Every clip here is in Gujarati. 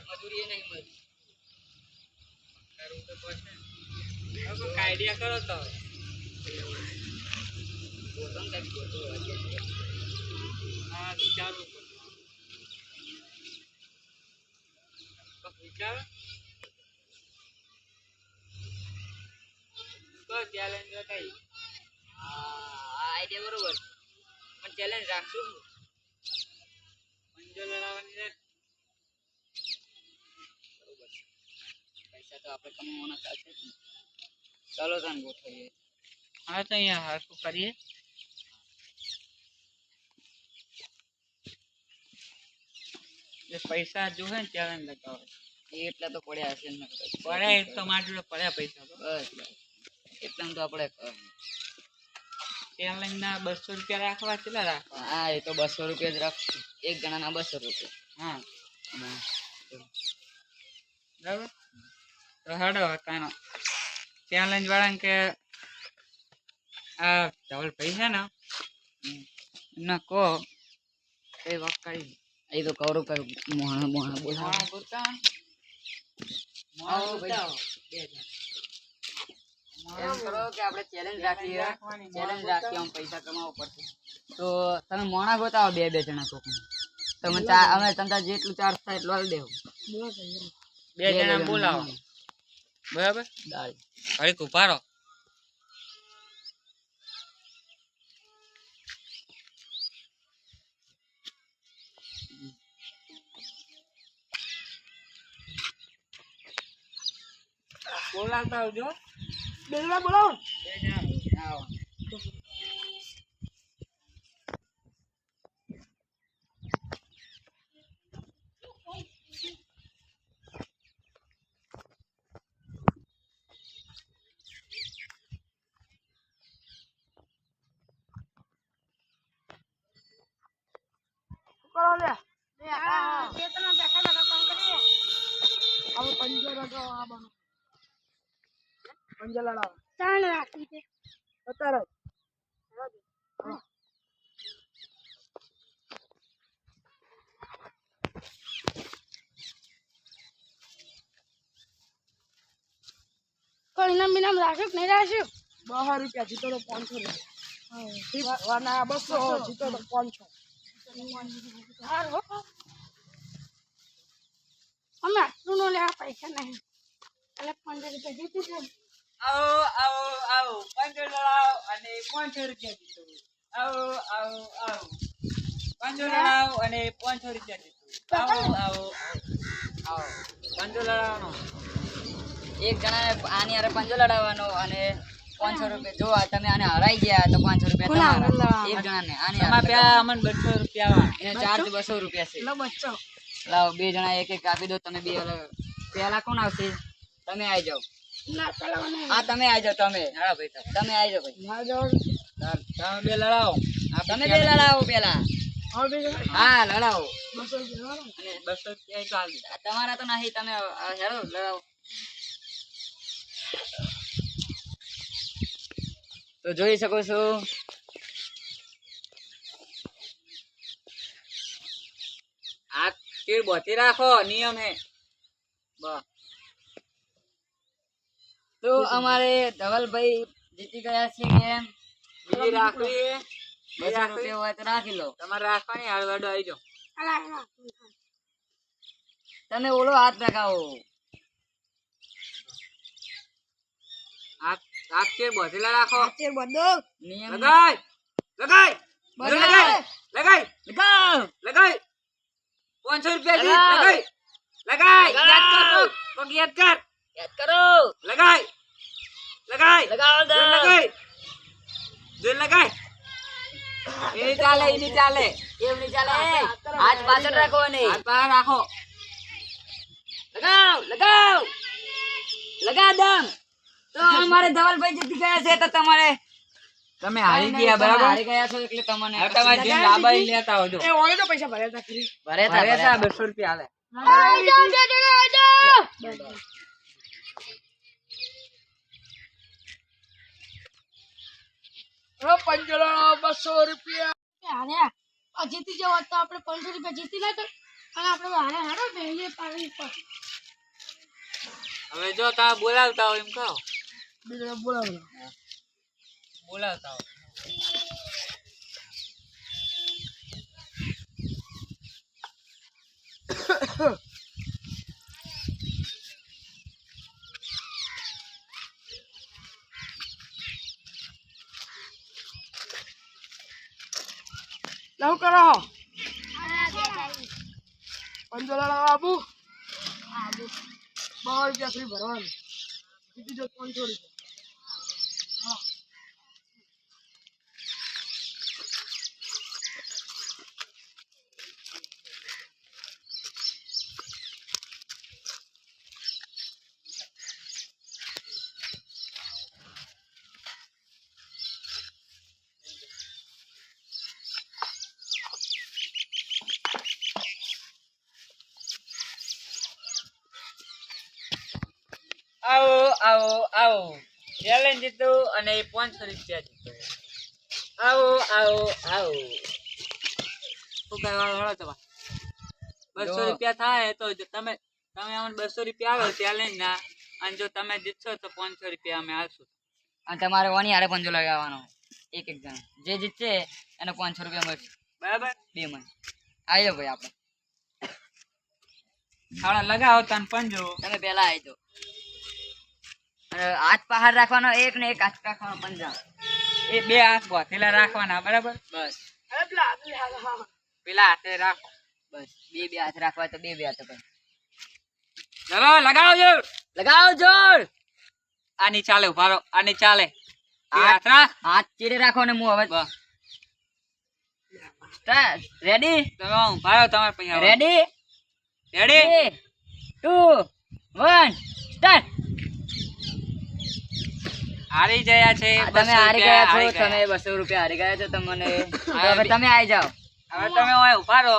મજૂરી નહીં મળી કરું તો પડશે આઈડિયા કરો તો હા વિચારવું વિચાર ચેલેન્જ કઈ આઈડિયા બરોબર પણ ચેલેન્જ રાખશું પંજો લડાવવાની છે બરોબર પૈસા તો આપણે કમાવાના ચાલશે ચાલો તાન ગોઠવીએ હા તો અહીંયા હાથું કરીએ પૈસા જોવે ને ચેલેન્જ લગાવે એટલા તો પડ્યા હશે ને પડ્યા તમારા જોડે પડ્યા પૈસા તો બસ એટલા તો આપણે ચેલેન્જ ના 200 રૂપિયા રાખવા કેટલા રાખવા હા એ તો 200 રૂપિયા જ રાખશું એક જણાના 200 રૂપિયા હા બરાબર તો હેડો કાનો ચેલેન્જ વાળા કે આ ધવલ ભાઈ છે ને એમને કહો એ વાત કરી એ તો કૌરવ કઈ મોહણા બોલતા એમ કરો કે આપણે ચેલેન્જ રાખીએ આમ પૈસા કમાવો પડશે તો તમે મોણા ગોતાવો બે જણા કોક તમે અમે તમને જેટલું ચાર્જ થાય એટલું આવી દેવું બે જણા બોલાવો બરાબર ઘડીક ઉભા રહો બોલાવતા આવજો બે જણા બોલાવો બે જણા આવો કરો લે બે ત્રણ બેઠા કામ કરીએ હવે પંજો લગાવો આ બનો પંજો લડાવો ચાલ રાખી દે અત્યારે કોઈ નામ બિનામ રાખ્યું નહીં રાખ્યું 200 રૂપિયા જીતો તો 500 રૂપિયા 200 જીતો તો 500 અમે આટલું નો લેવા પૈસા નહીં એટલે 15 રૂપિયા જીતી છે આવો આવો આવો 15 લડાવો અને 500 રૂપિયા જીતો આવો આવો આવો 500 લડાવો અને 500 રૂપિયા જીતો આવો આવો આવો 500 લડાવવાનો એક જણાને આની હારે 500 લડાવવાનો અને 500 રૂપિયા જો તમે આને હરાઈ ગયા તો 500 રૂપિયા તમારા એક જણાને આની આમાં અમને 200 રૂપિયા એને ચાર્જ 200 રૂપિયા છે લો 200 લાવો બે જણા એક એક આપી દો તમે બે પહેલા કોણ આવશે તમે આવી જાઓ ના ચલાવવાનો હા તમે આવી જાઓ તમે હા ભાઈ તમે આવી જાઓ ભાઈ ના જાઓ તમે બે લડાવો તમે બે લડાવો પહેલા હા લડાવો 200 અને 200 રૂપિયા ચાલ તમારા તો નહીં તમે હેરો લડાવો તો જોઈ શકો છો આ તીર બોતી રાખો નિયમ હે બસ તો અમારે ધવલભાઈ જીતી ગયા છે કેમ બીજી રાખવી 200 રૂપિયા હોય તો રાખી લો તમારે રાખવાની હાડવાડો આવી જાઓ તમે ઓલો હાથ લગાવો હાથ ચેર બોધેલા રાખો હાથ ચેર બોધો નિયમ લગાય લગાય લગાય લગાય લગાય 500 રૂપિયા જી લગાય લગાય યાદ કરો કોક યાદ કરો લગાય લગાય લગાવ દે લગાય દે લગાય એની ચાલે એમ નહીં ચાલે હાથ પાછળ રાખો ને હાથ પાછળ રાખો લગાવ લગાવ લગા દમ તો અમારે ધવલભાઈ જીતી ગયા છે તો તમારે તમે હારી ગયા બરાબર હારી ગયા છો એટલે તમને તમારે જે લાબાઈ લેતા આવજો એ ઓળે તો પૈસા ભર્યા હતા 200 રૂપિયા આલે પંજોલાળા 200 રૂપિયા. હારે આ જીતી જાવ તો આપણે 500 રૂપિયા જીતી ના તો અને આપણે હારે હારે બેહીએ પાણી પર. હવે જો તમે બોલાવતા હોય એમ કહો. બીજા બોલાવો. બોલાવતા હોય. લહુ કરો પંજોલાળા બાબુ. 12 રૂપિયા ફ્રી ભરવાનું. જીતી જો 500 રૂપિયા. આવો આવો આવો ચેલેન્જ જીતો અને 500 રૂપિયા જીતો. આવો આવો આવો શું કરવા તમે 200 રૂપિયા થાય તો તમે અમને 200 રૂપિયા આવો ચેલેન્જ ના અને જો તમે જીતશો તો 500 રૂપિયા અમે આપશું. અને તમારે વાની હારે પંજો લગાવવાનો એક જણ જે જીતશે એને 500 રૂપિયા મળશે બરાબર. 2 મણ આવી જાઓ ભાઈ આપણે થાળા લગાવો તને પંજો. તમે પહેલા આવી જાઓ અને હાથ પહાડ રાખવાનો એક ને એક હાથ રાખવાનો પંજા એ 2 હાથ બોથેલા રાખવાના બરાબર. બસ પેલા હાથે રાખો બસ બે હાથ રાખવા તો બે હાથ ભાઈ ચલો લગાવો જોર. લગાવો જોર. આની ચાલે ઉભા રહો. આની ચાલે હાથ રાખ. હાથ ચીરે રાખો ને હું હવે રેડી તમે ઉભા રહો. તમારે પૈસા રેડી રેડી 2 1 સ્ટાર્ટ. હારી ગયા છે. તમે હારી ગયા છો. તમે 200 રૂપિયા હારી ગયા છો. તમને હવે તમે આવી જાઓ. હવે તમે ઓય ઉભા રહો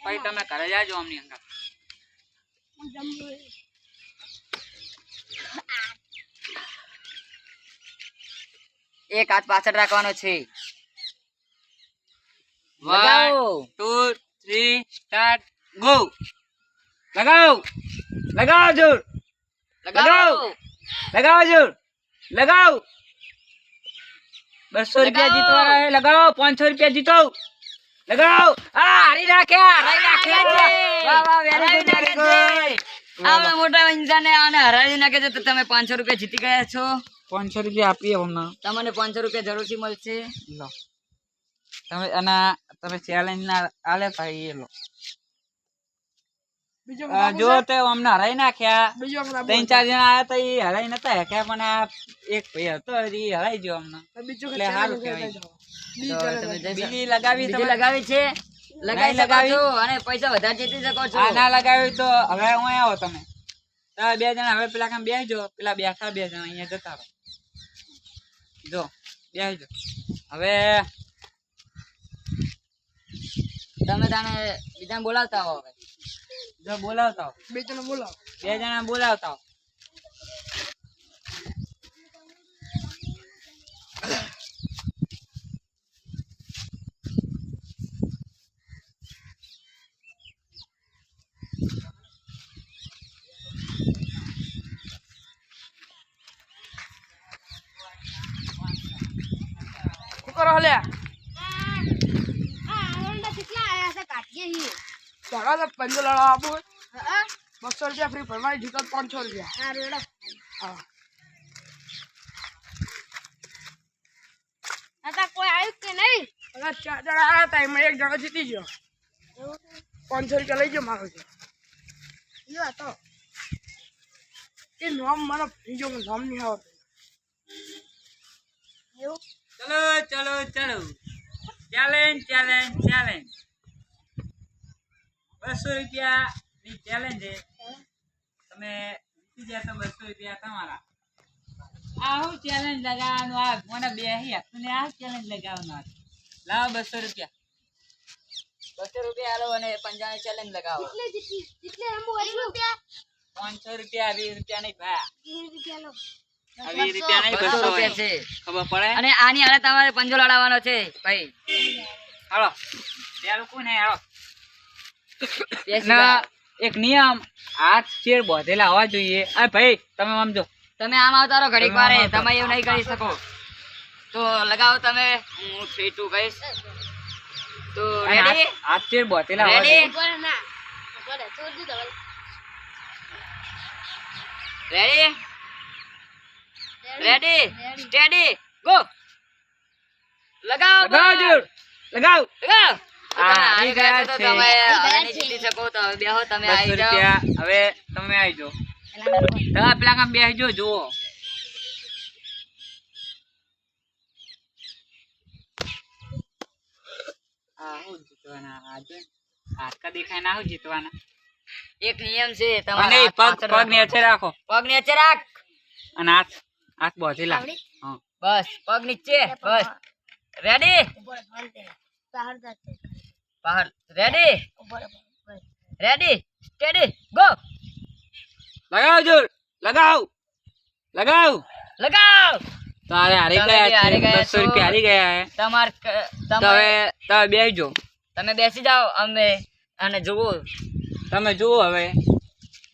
પછી તમે ઘરે જાજો અમની અંદર. એક હાથ પાછળ રાખવાનો છે. 1 2 3 સ્ટાર્ટ ગો. લગાવો લગાવો જોર. લગાવો લગાવો જોર. લગાવો 200 રૂપિયા જીતવાના છે. લગાવો 500 રૂપિયા જીતો. લગાવો. આ હારી નાખ્યા. હારી નાખ્યા. વાહ વાહ વેરી ગુડ. આવડા મોટા ઇન્સાને આને હરાવી નાખે છે તો તમે 500 રૂપિયા જીતી ગયા છો. 500 રૂપિયા આપીએ હમણાં. તમને 500 રૂપિયા જરૂરથી મળશે. લો તમે અને તમે ચેલેન્જ ના આલે ભાઈ એ લો. બીજો જો તે અમને હરાઈ નાખ્યા. બીજો 3 4 જણા આયા તો એ હરાઈ નતા હક્યા પણ આ એક ભાઈ હતો એ હરાઈ ગયો અમને. બીજો એટલે સારું કહેવાય. તો તમે બીજી લગાવી બીજી તમે લગાવી છે લગાવી શકો છો અને પૈસા વધારે જીતી શકો છો. આ ના લગાવી તો હવે હું આવો તમે 2 જણા હવે પેલા કામ બેસજો. પેલા બેઠા 2 જણા અહીંયા જતા રહો. જો બેસજો હવે તમે તાને બીજાને બોલાવતા હો. હવે જો બોલાવતા હો. બે જણા બોલાવો. 2 જણા બોલાવતા હો. શું કરો હલે? કેટલા આયા છે કાઢીએ છીએ. ધડા તો પંજોલાળા બાબુ હા 200 રૂપિયા ફ્રી ભરવાની. જીતો 500 રૂપિયા. હા રેડો. હા હતા કોઈ આવ્યું કે નહીં? અને 4 જણા આવ્યા હતા એમાં 1 જણો જીતી ગયો. એવું 500 રૂપિયા લઈ ગયો મારો છે. લ્યો હતો એ નામ મને બીજો નામ નહીં આવડતું. એવું ચલો ચલો ચલો ચેલેન્જ ચેલેન્જ ચેલેન્જ 200 રૂપિયા ની ચેલેન્જ છે. તમે જીતી ગયા તો 200 રૂપિયા તમારા. આ હું ચેલેન્જ લગાવવાનું આ મને બેહી તમે આ ચેલેન્જ લગાવવાનું લાવો 200 રૂપિયા. 200 રૂપિયા આલો અને પંજાની ચેલેન્જ લગાવો. એટલે એમ 20 રૂપિયા 500 રૂપિયા 20 રૂપિયા નહીં ભાઈ. 20 રૂપિયા લો. આવી રૂપિયા નહીં 200 200 રૂપિયા છે ખબર પડે અને આની હારે તમારે પંજો લડાવવાનો છે ભાઈ હાલો ત્યાં કોને હાલો બેસી ના જાઓ. એક નિયમ હાથ શેર બોધેલા હોવા જોઈએ અરે ભાઈ તમે સમજો તમે આમ આવતા રહો ઘડીક વારે આમ આવતા. તમે એવું નહીં કરી શકો તો લગાવો તમે હું 3 2 કહીશ તો અને રેડી હાથ શેર બોધેલા હોવા Ready? જોઈએ ઉપર ના ઉપર છોડ દીધો રેડી રેડી સ્ટેડી ગો લગાવો લગાવ જોર લગાવ લગાવો આ તમે હારી ગયા છો તો છે. તમે હવે નહીં જીતી શકો તો હવે બેહો તમે 200 આવી જાઓ રૂપિયા હવે તમે આવી જાઓ તમે પેલા કામ બેસજો જુઓ આ હું જીતવાના આજે હાથકા દેખાય ના હું જીતવાના એક નિયમ છે અને તમારે પગ પગ નીચે રાખો પગ નીચે રાખ અને હાથ હાથ બોધેલા હા બસ પગ નીચે બસ રેડી ઉપર ફાલતે બહાર જાતે બહાર રેડી ઉપર રેડી સ્ટેડી ગો લગાવ જોર લગાવ લગાવ લગાવ તારે હારી તમે ગયા બી હારી છે ગયા 200 છો. રૂપિયા હારી ગયા હે તમાર તો તમે હવે તમે બેસજો તમે બેસી જાઓ અમે અને જુઓ તમે જુઓ હવે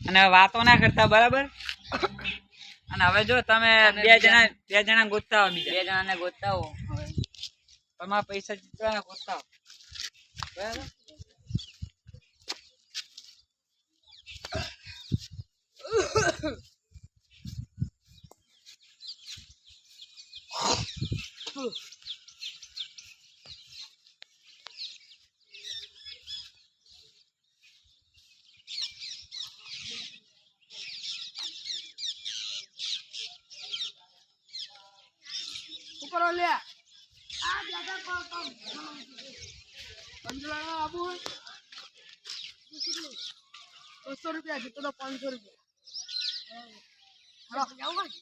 અને હવે વાતો ના કરતા બરાબર અને હવે જો તમે તમે બે જણા ગોતતા હો બીજા બે જણાને ગોતતા હો હવે તમારા પૈસા જીતવાના ગોતતા હો બરાબર ઉપર લે આ દાદા પંજરાણા આબુ 200 રૂપિયા જીતો તો 500 રૂપિયા હાલો જાવ ભાઈ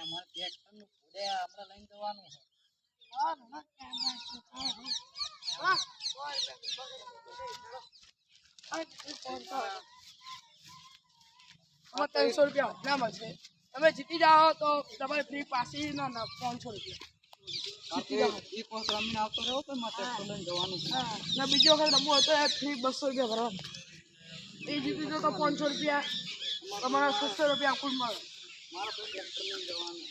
અમારે ટ્રેક્ટર નું ઘોડે આપણે લઈને જવાનું છે આમાં 300 રૂપિયા ના મળશે તમે જીતી જાઓ તો તમારે ફ્રી પાસી ના 500 રૂપિયા જીતી જાઓ એક વખત રમીને આવતો રહ્યો તો મારે ટ્રેક્ટર લઈને જવાનું છે હા ને બીજો વખત રમવું હોય તો ફ્રી 200 રૂપિયા ભરવાનું એ જીતી જાઓ તો 500 રૂપિયા તમારા 600 રૂપિયા કુલ મળે મારે તો ટ્રેક્ટર લઈને જવાનું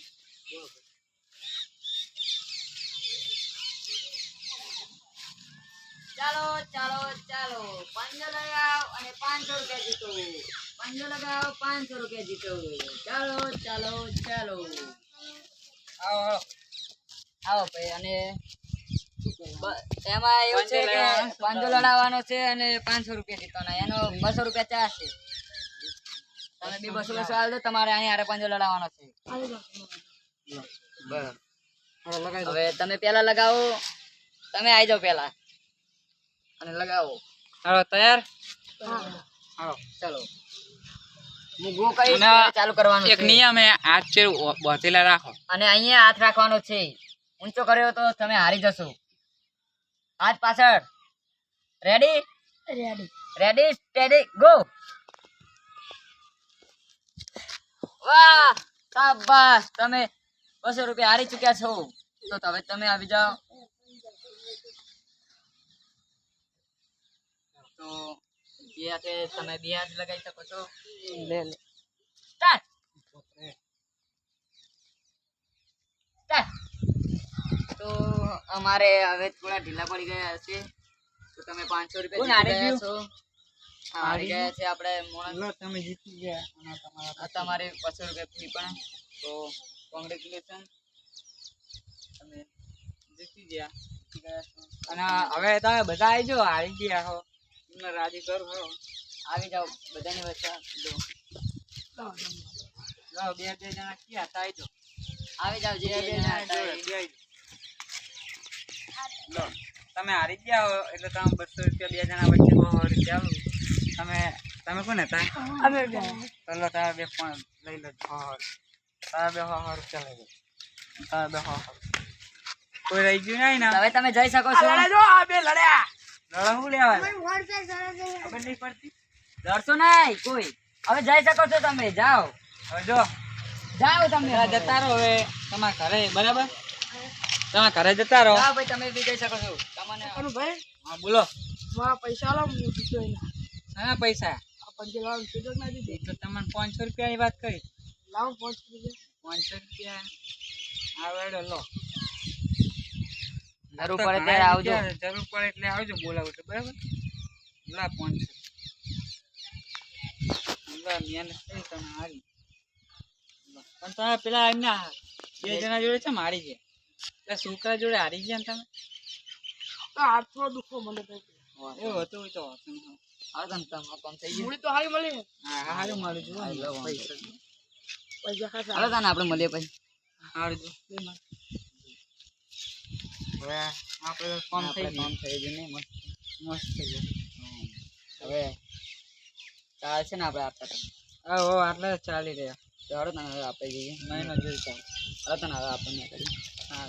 ચાલો ચાલો ચાલો પંજો લગાવ અને 500 રૂપિયા જીતો પંજો લગાવ 500 રૂપિયા જીતો ચાલો ચાલો ચાલો આવો આવો ભાઈ અને એમાં એવું છે કે પંજો લડાવવાનો છે અને 500 રૂપિયા જીતવાના એનો 200 રૂપિયા ચાર્જ છે તમે બી 200 આલ દો તમારે અહીં હારે પંજો લડાવવાનો છે બરાબર હવે તમે પેલા લગાવો તમે આવી જાઓ પેલા અને લગાવો હાલો તૈયાર હા હાલો ચાલો હું ગો કહીશ અને ત્યારે ચાલુ કરવાનું એક છે નિયમ હે હાથ શેર બોધેલા રાખો અને અહીંયા હાથ રાખવાનો છે ઊંચો કર્યો તો તમે હારી જશો હાથ પાછળ ready ready ready steady go વાહ શાબાશ તમે 200 રૂપિયા હારી ચૂક્યા છો તો હવે તમે આવી જાઓ તો બે હાથે તમે બે હાથ લગાવી શકો છો લે લે સ્ટાર્ટ સ્ટાર્ટ તો અમારે હવે થોડા ઢીલા પડી ગયા છે તો તમે 500 રૂપિયા જીતી ગયા છો હા, હારી ગયા છે આપણે મોણસ લો તમે જીતી ગયા અને તમારા આ તમારે 200 રૂપિયા ફી પણ તો કોંગ્રેચ્યુલેશન તમે જીતી ગયા અને હવે તમે બધા આવી જાઓ હારી ગયા હો તમને રાજી કરો હો આવી જાઓ બધાની વચ્ચે લો બે જણા ક્યાં હતા આવી જાઓ આવી જાઓ જે બે જણા હતા એ. લો તમે હારી ગયા હો એટલે તમે 200 રૂપિયા બે જણા વચ્ચે 100 રૂપિયા આલો. તમે કોણ હતા અમે ગયા ચલો તારા બે પણ લઈ લો 100 તારા બે 100 રૂપિયા લઈ લો તારા બે 100 કોઈ રહી ગયું નહીં ને હવે તમે જઈ શકો છો લડે જો આ બે લડ્યા લડા શું લેવા વોટ પે સરસ ખબર નહીં પડતી ડરશો નહીં કોઈ હવે જઈ શકો છો તમે જાઓ હવે જો જાઓ તમે પેલા જતા રહો હવે તમારા ઘરે બરાબર તમારા ઘરે જતા રહો હા ભાઈ તમે બી કહી શકો છો તમને ભાઈ હા બોલો મારા પૈસા આલો હું જીતો એના હા પૈસા આ પંજે લાવ સીધો ના દીધો એ તો તમને 500 રૂપિયાની વાત કરી લાવ 500 રૂપિયા 500 રૂપિયા આવેડો લો જરૂર પડે ત્યારે આવજો જરૂર પડે એટલે આવજો બોલાવો તો બરાબર લા 500 લા મહેનત કરી તમે હારી પણ તમે પેલા એમના બે જણા જોડે છે મારી છે પેલા છોકરા જોડે હારી ગયા ને તમે તો હાથનો દુખો મને તો એવું હતું તો હતું નહીં. આવો તમે તમારું કામ થઈ ગયું મૂડી તો હારી મળી ને હા હારું મારું જો હા, લો, પૈસા પૈસા ખાસા હાલો તાને આપણે મળીએ પછી હારું જો હવે આપણે કામ થઈ આપણે ગયું કામ થઈ ગયું નહીં મસ્ત મસ્ત થઈ ગયું હવે ચાલશે ને આપણે આપતા હા આટલા ચાલી રહ્યા તો હાલો તને હવે આપણે જઈએ મહિનો જોઈ ચાલ હાલો તને હવે આપણને કરી હા